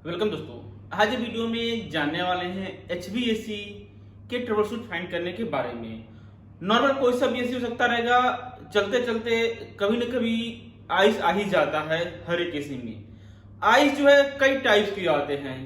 Welcome दोस्तों। आज ये वीडियो में जानने वाले हैं HVAC के ट्रबल शूट फाइंड करने के बारे में। नॉर्मल कोई सा भी एसी हो सकता रहेगा, चलते चलते कभी न कभी आइस आ ही जाता है हर एक एसी में। आइस जो है कई टाइप्स के आते हैं।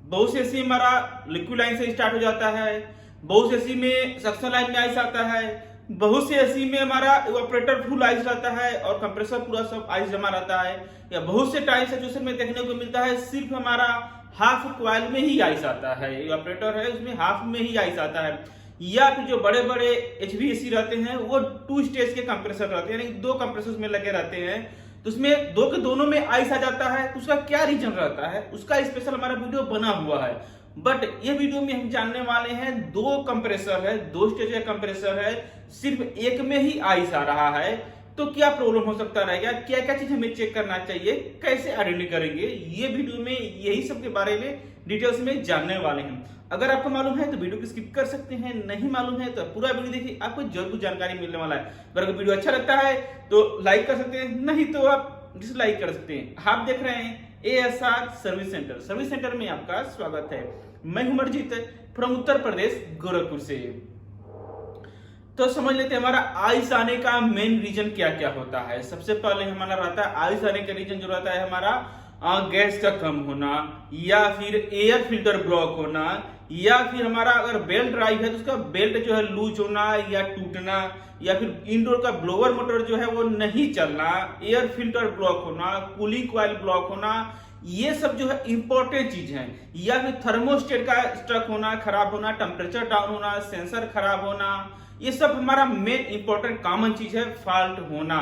बहुत से एसी हमारा लिक्विड लाइन से स्टार्ट हो जाता है, बहुत से एसी में सक्शन लाइन में आइस आता है, बहुत से एसी में हमारा इवापोरेटर फुल आइस रहता है और कंप्रेसर पूरा सब आइस जमा रहता है। या बहुत से टाइम सिचुएशन में देखने को मिलता है सिर्फ हमारा हाफ कॉइल में ही आइस आता है, इवापोरेटर है उसमें हाफ में ही आइस आता है। या फिर जो बड़े बड़े HVAC रहते हैं वो 2 स्टेज के कंप्रेसर रहते हैं, यानी 2 कंप्रेसर में लगे रहते हैं, तो उसमें दो के दोनों में आइस आ जाता है। तो उसका क्या रीजन रहता है, उसका स्पेशल हमारा वीडियो बना हुआ है। बट ये वीडियो में हम जानने वाले हैं 2 कंप्रेसर है, 2 स्टेज का कंप्रेसर है, सिर्फ एक में ही आइस आ रहा है, तो क्या प्रॉब्लम हो सकता रहेगा, क्या क्या चीज हमें चेक करना चाहिए, कैसे आइडेंटिफाई करेंगे, ये वीडियो में यही सब के बारे में डिटेल्स में जानने वाले हैं। अगर आपको मालूम है तो वीडियो को स्किप कर सकते हैं, नहीं मालूम है तो पूरा वीडियो देखिए, आपको जरूर जानकारी मिलने वाला है। अगर वीडियो अच्छा लगता है तो लाइक कर सकते हैं, नहीं तो आप डिसलाइक कर सकते हैं। आप देख रहे हैं ASR service centre. Service centre में आपका स्वागत है। मैं हूं अमरजीत फ्रॉम उत्तर प्रदेश गोरखपुर से। तो समझ लेते हैं हमारा आइस आने का मेन रीजन क्या क्या होता है। सबसे पहले हमारा रहता है आइस आने का रीजन जो रहता है हमारा गैस का कम होना, या फिर एयर फिल्टर ब्लॉक होना, या फिर हमारा अगर बेल्ट ड्राइव है तो उसका बेल्ट जो है लूज होना या टूटना, या फिर इंडोर का ब्लोअर मोटर जो है वो नहीं चलना, एयर फिल्टर ब्लॉक होना, कूलिंग कॉइल ब्लॉक होना, ये सब जो है इंपॉर्टेंट चीज है। या फिर थर्मोस्टेट का स्ट्रक होना, खराब होना, टेम्परेचर डाउन होना, सेंसर खराब होना, ये सब हमारा मेन इंपॉर्टेंट कॉमन चीज है। फॉल्ट होना,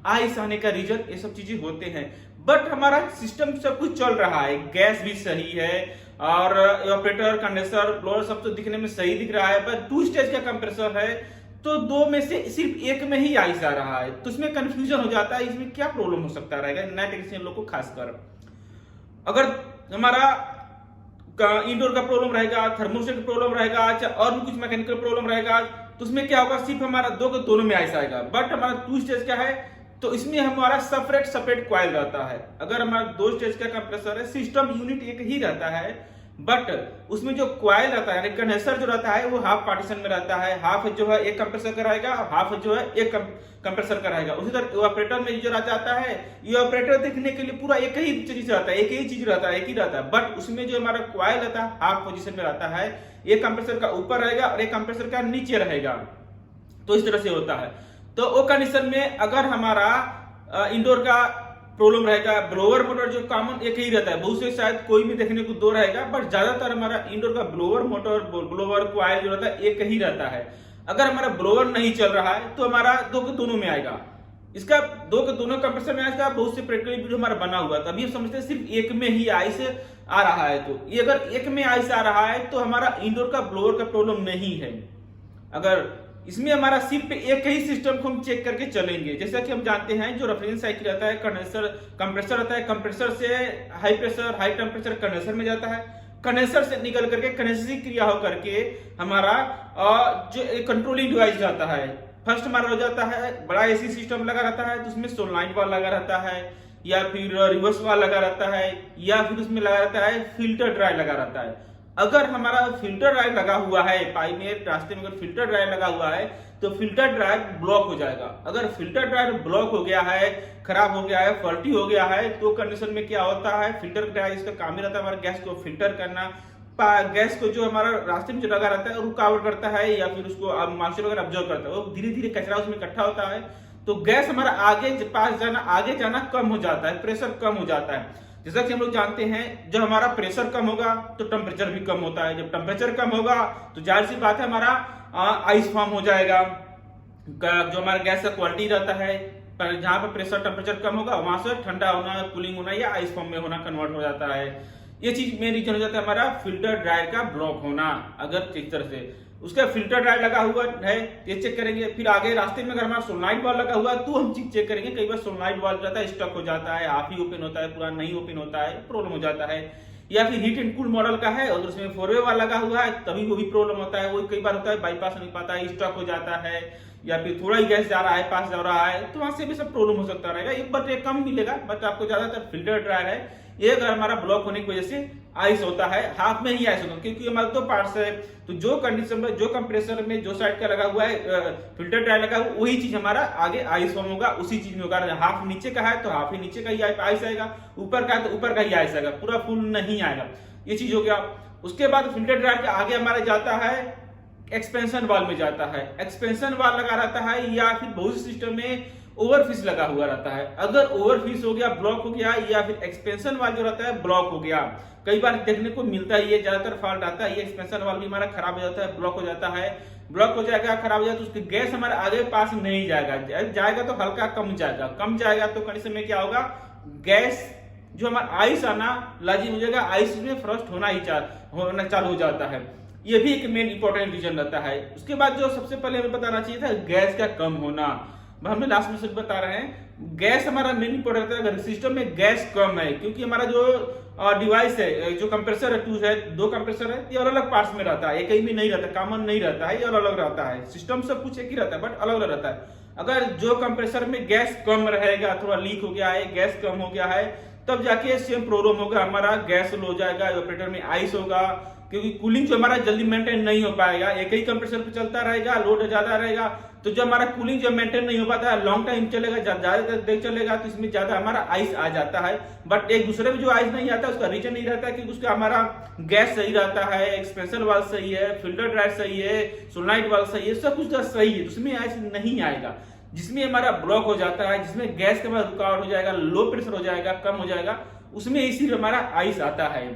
आइस आने का रीजन ये सब चीजें होते हैं। बट हमारा सिस्टम सब कुछ चल रहा है, गैस भी सही है और इवापोरेटर कंडेंसर ब्लोअर सब तो दिखने में सही दिख रहा है, पर 2 स्टेज का कंप्रेसर है तो 2 में से सिर्फ एक में ही आइस आ रहा है, तो इसमें कंफ्यूजन हो जाता है। इसमें क्या प्रॉब्लम हो सकता रहेगा नए टेक्नीशियन लोग को खासकर। अगर हमारा इंडोर का प्रॉब्लम रहेगा, थर्मोस्टेट का प्रॉब्लम रहेगा, और भी कुछ मैकेनिकल प्रॉब्लम रहेगा, तो उसमें क्या होगा, सिर्फ हमारा 2 के दोनों में आइस आएगा। बट हमारा 2 स्टेज का है तो इसमें हमारा सेपरेट कॉइल रहता है। अगर हमारा 2 स्टेज का कंप्रेसर है, सिस्टम यूनिट एक ही रहता है, बट उसमें जो कॉइल रहता है यानी कंडेंसर जो रहता है वो हाफ पार्टीशन में रहता है। हाफ जो है एक कंप्रेसर का रहेगा, हाफ जो है एक कंप्रेसर का रहेगा। उसी तरह इवापोरेटर में जो रहता है, इवापोरेटर देखने के लिए पूरा एक ही चीज रहता है, एक ही चीज रहता है, एक ही रहता है, बट उसमें जो हमारा कॉइल रहता है हाफ पोजीशन में रहता है, एक कंप्रेसर का ऊपर रहेगा और एक कंप्रेसर का नीचे रहेगा। तो इस तरह से होता है। तो वो कंडीशन में अगर हमारा इंडोर का प्रॉब्लम रहेगा, ब्लोअर मोटर जो कॉमन एक ही रहता है, बहुत से शायद कोई भी देखने को 2 रहेगा, बट ज्यादातर हमारा इंडोर का ब्लोअर मोटर ब्लोअर कॉइल जो रहता है एक ही रहता है। अगर हमारा ब्लोअर नहीं चल रहा है तो हमारा 2 के दोनों में आएगा, इसका 2 के दोनों कंप्रेसर में आएगा। बहुत से प्रैक्टिकल वीडियो हमारा बना हुआ है, तभी हम समझते हैं सिर्फ एक में ही आइस आ रहा है। तो ये अगर एक में आइस आ रहा है तो हमारा इंडोर का ब्लोअर का प्रॉब्लम नहीं है। अगर इसमें हमारा सिर्फ एक ही सिस्टम को हम चेक करके चलेंगे, जैसा कि हम जानते हैं जो रेफरेंस साइकिल रहता है, कंडेंसर कंप्रेसर रहता है, कंप्रेसर से high pressure high temperature condenser में जाता है, कंडेंसर से निकल करके कंडेंसर क्रिया हो करके हमारा जो कंट्रोलिंग डिवाइस जाता है। फर्स्ट हमारा हो जाता है बड़ा एसी सिस्टम लगा रहता है, तो उसमें सोलनॉइड वाल लगा रहता है, या फिर रिवर्स वाल लगा रहता है, या फिर उसमें लगा रहता है फिल्टर ड्राइव लगा रहता है। अगर हमारा फिल्टर ड्राइव लगा हुआ है, पाइप में रास्ते में अगर फिल्टर ड्राइव लगा हुआ है तो फिल्टर ड्राइव ब्लॉक हो जाएगा। अगर फिल्टर ड्राइव ब्लॉक हो गया है, खराब हो गया है, फॉल्टी हो गया है, तो कंडीशन में क्या होता है, फिल्टर ड्राइव इसका काम ही रहता है हमारे गैस को फिल्टर करना, गैस को जो हमारा रास्ते में जो लगा रहता है रुकावट करता है, या फिर उसको मॉइस्चर वगैरह ऑब्जर्व करता है, वो धीरे धीरे कचरा उसमें इकट्ठा होता है, तो गैस हमारा आगे जाना कम हो जाता है, प्रेशर कम हो जाता है। जैसा कि हम लोग जानते हैं जब हमारा प्रेशर कम होगा तो टेम्परेचर भी कम होता है, जब टेम्परेचर कम होगा तो जाहिर सी बात है हमारा आइस फॉर्म हो जाएगा। जो हमारा गैस का क्वालिटी रहता है, पर जहां पर प्रेशर टेम्परेचर कम होगा वहां से ठंडा होना, कूलिंग होना या आइस फॉर्म में होना कन्वर्ट हो जाता है। ये चीज मेन रीजन हो जाता है हमारा फिल्टर ड्राइव का ब्लॉक होना। अगर इस तरह से उसका फिल्टर ड्राइव लगा हुआ है ये चेक करेंगे, फिर आगे रास्ते में अगर हमारा सोलनॉइड वाल्व लगा हुआ है तो हम चीज चेक करेंगे। कई बार सोलनॉइड वाल्व रहता है स्टक हो जाता है, हाफ ही ओपन होता है, पूरा नहीं ओपन होता है, प्रॉब्लम हो जाता है। या फिर हीट एंड कूल मॉडल का है और उसमें 4 वे वाला लगा हुआ है, तभी वो भी प्रॉब्लम होता है। वो कई बार होता है बाईपास नहीं पाता है, स्टक हो जाता है, या फिर थोड़ा ही गैस जा रहा है, पास जा रहा है, तो वहां से भी सब प्रॉब्लम हो सकता रहेगा। एक बार कम मिलेगा, बट आपको ज्यादातर फिल्टर ड्राइव है ये अगर हमारा ब्लॉक होने की वजह से आइस होता है, हाफ में ही आइस होता है, क्योंकि हमारे दो पार्ट्स है। तो जो कंडीशन में, जो कंप्रेसर में जो साइड का लगा हुआ है फिल्टर ड्रायर लगा हुआ, वही चीज हमारा आगे आइस फॉर्म होगा, उसी चीज में होगा। हाफ नीचे का है तो हाफ ही नीचे का ही आइस आएगा, ऊपर का है तो ऊपर का ही आइस आएगा, पूरा फुल नहीं आएगा। ये चीज हो गया। उसके बाद फिल्टर ड्रायर के आगे हमारा जाता है एक्सपेंशन वाल में जाता है। एक्सपेंशन वाल लगा रहता है या फिर बहुत से सिस्टम में ओवरफिश लगा हुआ रहता है। अगर ओवरफिश हो गया, ब्लॉक हो गया, या फिर एक्सपेंशन वाल जो रहता है ब्लॉक हो गया, कई बार देखने को मिलता है, ये ज्यादातर फॉल्ट आता है। ये एक्सपेंशन वाल भी हमारा खराब हो जाता है, ब्लॉक हो जाता है। ब्लॉक हो जाएगा, खराब हो जाएगा तो उसकी गैस हमारे आगे पास नहीं जाएगा, जाएगा तो हल्का कम जाएगा। कम जाएगा तो कंडीशन में क्या होगा, गैस जो हमारा आइस आना लाजिम हो जाएगा, आइस में फ्रस्ट होना चालू हो जाता है। ये भी एक मेन इंपॉर्टेंट रीजन रहता है। उसके बाद जो सबसे पहले हमें बताना चाहिए था, गैस का कम होना। हमने लास्ट में सिर्फ बता रहे हैं, गैस हमारा मेन इंपॉर्टेंट रहता है अगर सिस्टम में गैस कम है, क्योंकि हमारा जो डिवाइस है, जो कंप्रेसर है, दो कंप्रेसर है, ये अलग अलग पार्ट्स में रहता है, एक ही में नहीं रहता, कॉमन नहीं रहता है, ये अलग अलग रहता है। सिस्टम सब कुछ एक ही रहता है बट अलग अलग रहता है। अगर जो कंप्रेसर में गैस कम रहेगा, थोड़ा लीक हो गया है, गैस कम हो गया है, तब जाके सेम प्रॉब्लम होगा, हमारा गैस लो जाएगा, ऑपरेटर में आइस होगा, क्योंकि कूलिंग जो हमारा जल्दी मेंटेन नहीं हो पाएगा। एक ही कंप्रेसर पे चलता रहेगा, लोड ज्यादा रहेगा, तो जो हमारा कूलिंग जो मेंटेन नहीं हो पाता है, लॉन्ग टाइम चलेगा, ज्यादा देर चलेगा, तो इसमें ज्यादा हमारा आइस आ जाता है। बट एक दूसरे में जो आइस नहीं आता उसका रीजन नहीं रहता, क्योंकि उसका हमारा गैस सही रहता है, एक्सपेंशन वाल्व सही है, फिल्टर ड्रायर सही है, सोलेनॉइड वाल्व सही है, सब कुछ सही है, उसमें आइस नहीं आएगा। जिसमें हमारा ब्लॉक हो जाता है, जिसमें गैस का हमारा रुकावट हो जाएगा, लो प्रेशर हो जाएगा, कम हो जाएगा, उसमें इसी हमारा आइस आता है।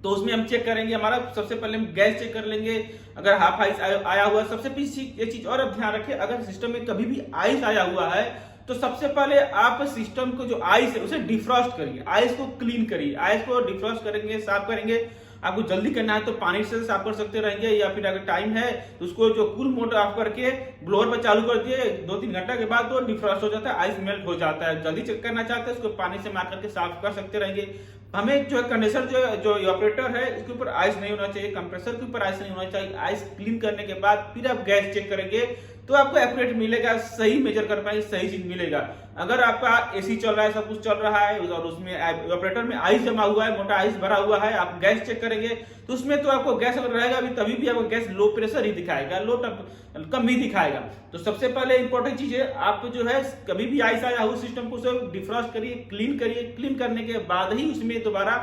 तो उसमें हम चेक करेंगे, हमारा सबसे पहले हम गैस चेक कर लेंगे। अगर हाफ आइस आया हुआ है, सबसे पीछे ये चीज और अब ध्यान रखिए, अगर सिस्टम में कभी भी आइस आया हुआ है तो सबसे पहले आप सिस्टम को जो आइस है उसे डिफ्रॉस्ट करिए, आइस को क्लीन करिए। आइस को डिफ्रॉस्ट करेंगे, साफ करेंगे। आपको जल्दी करना है तो पानी से साफ कर सकते रहेंगे, या फिर अगर टाइम है तो उसको जो कूल मोड ऑफ करके ब्लोअर पर चालू कर दिए, 2-3 घंटा के बाद तो डिफ्रॉस्ट हो जाता है, आइस मेल्ट हो जाता है। जल्दी चेक करना चाहते हैं उसको पानी से मार करके साफ कर सकते रहेंगे। हमें जो कंडेंसर जो ऑपरेटर है इसके ऊपर आइस नहीं होना चाहिए, कंप्रेसर के ऊपर आइस नहीं होना चाहिए। आइस क्लीन करने के बाद फिर आप गैस चेक करेंगे तो आपको एक्यूरेट मिलेगा, सही मेजर कर पाएंगे, सही चीज मिलेगा। अगर आपका एसी चल रहा है, सब कुछ चल रहा है और उसमें ऑपरेटर में आइस जमा हुआ है, मोटा आइस भरा हुआ है, आप गैस चेक करेंगे तो उसमें तो आपको गैस अगर रहेगा भी तभी भी आपको गैस लो प्रेशर ही दिखाएगा, कम ही दिखाएगा। तो सबसे पहले इंपॉर्टेंट चीज है, आप जो है कभी भी आइस आया हो सिस्टम को उसे डिफ्रॉस्ट करिए, क्लीन करिए। क्लीन करने के बाद ही उसमें दोबारा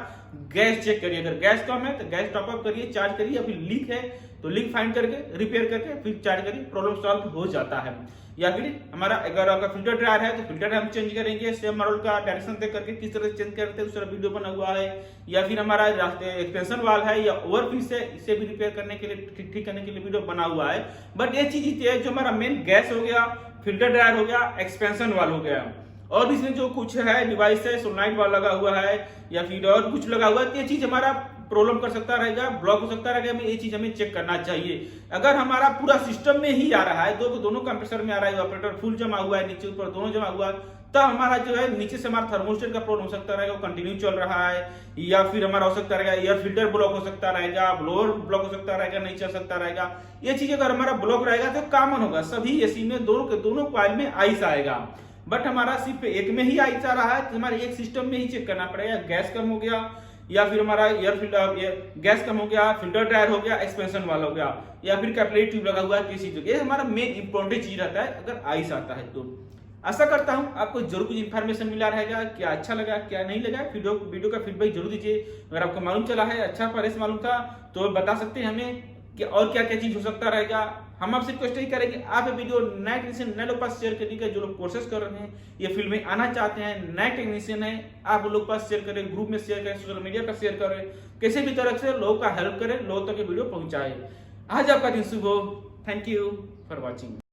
गैस चेक करिए। अगर गैस कम है तो गैस टॉप अप करिए, चार्ज करिए, या फिर लीक है तो लीक फाइंड करके रिपेयर करके फिर चार्ज करिए, प्रॉब्लम सॉल्व हो जाता है। या फिर हमारा अगर आपका फिल्टर ड्रायर है तो फिल्टर हम चेंज करेंगे, सेम मॉडल का डायरेक्शन देख करके किस तरह से चेंज करते हैं, उस तरह वीडियो बना हुआ है। या फिर हमारा एक्सटेंशन वाल है या ओवरफिश है, इसे भी रिपेयर करने के लिए, ठीक करने के लिए वीडियो बना हुआ है। बट ये चीज जो हमारा मेन गैस हो गया, फिल्टर ड्रायर हो गया, एक्सपेंशन वाल हो गया, और भी इसमें जो कुछ है डिवाइस है, सोलेनॉइड वाल लगा हुआ है या फिर और कुछ लगा हुआ है, तो ये चीज हमारा प्रॉब्लम कर सकता रहेगा, ब्लॉक हो सकता रहेगा। ये चीज हमें चेक करना चाहिए। अगर हमारा पूरा सिस्टम में ही आ रहा है, दोनों कंप्रेसर में आ रहा है, ऑपरेटर फुल जमा हुआ है, नीचे ऊपर दोनों जमा हुआ है, तब हमारा जो है नीचे से हमारा थर्मोस्टेट का प्रॉब्लम हो सकता रहेगा, वो कंटिन्यू चल रहा है। या फिर हमारा हो सकता रहेगा एयर फिल्टर ब्लॉक हो सकता रहेगा, ब्लोअर ब्लॉक हो सकता रहेगा, नहीं चल सकता रहेगा। ये चीज अगर हमारा ब्लॉक रहेगा तो कॉमन होगा, सभी एसी में दोनों कॉइल में आइस आएगा। बट हमारा सिर्फ एक में ही आइस आ रहा है तो हमारे एक सिस्टम में ही चेक करना पड़ेगा। गैस कम हो गया, या फिर हमारा एयर फिल्टर गैस कम हो गया, फिल्टर ड्रायर हो गया, एक्सपेंशन वाला हो गया, या फिर कैपिलरी ट्यूब लगा हुआ है किसी जगह, ये हमारा मेन इंपॉर्टेंट चीज रहता है अगर आइस आता है तो। आशा करता हूं आपको जरूर कुछ इन्फॉर्मेशन मिला रहेगा, क्या अच्छा लगा क्या नहीं लगा। वीडियो का फीडबैक जरूर दीजिए। अगर आपको मालूम चला है, अच्छा परेश मालूम था तो बता सकते हैं हमें कि और क्या क्या चीज हो सकता रहेगा। हम आपसे रिक्वेस्ट ही करेंगे, आप वीडियो नए टेक्नीशियन नए लोग पास शेयर करने का, जो लोग कोर्सेज कर रहे हैं, ये फील्ड में आना चाहते हैं, नए टेक्नीशियन है, आप लोग पास शेयर करें, ग्रुप में शेयर करें, सोशल मीडिया पर शेयर करें, किसी भी तरह से लोगों का हेल्प करें, लोगों तक वीडियो पहुंचाए। आज आपका दिन शुभ हो। Thank you for watching.